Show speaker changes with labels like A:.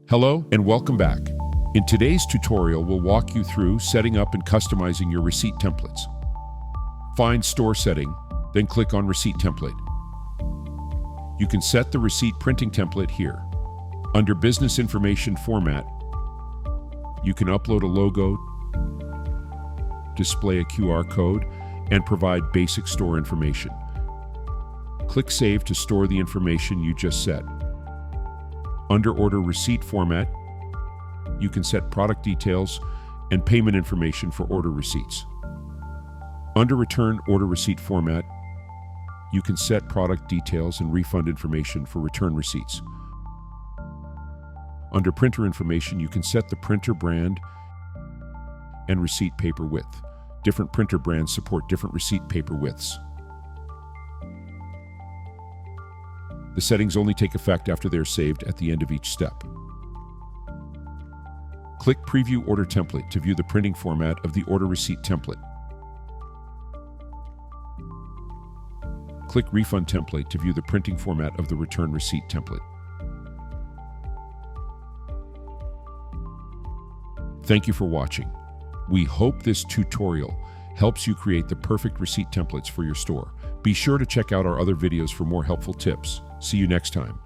A: Hello and welcome back. In today's tutorial, we'll walk you through setting up and customizing your receipt templates. Find Store Setting, then click on Receipt Template. You can set the receipt printing template here. Under Business Information Format, you can upload a logo, display a QR code, and provide basic store information. Click Save to store the information you just set. Under Order Receipt Format, you can set product details and payment information for order receipts. Under Return Order Receipt Format, you can set product details and refund information for return receipts. Under Printer Information, you can set the printer brand and receipt paper width. Different printer brands support different receipt paper widths. The settings only take effect after they are saved at the end of each step. Click Preview Order Template to view the printing format of the order receipt template. Click Refund Template to view the printing format of the return receipt template. Thank you for watching. We hope this tutorial helps you create the perfect receipt templates for your store. Be sure to check out our other videos for more helpful tips. See you next time.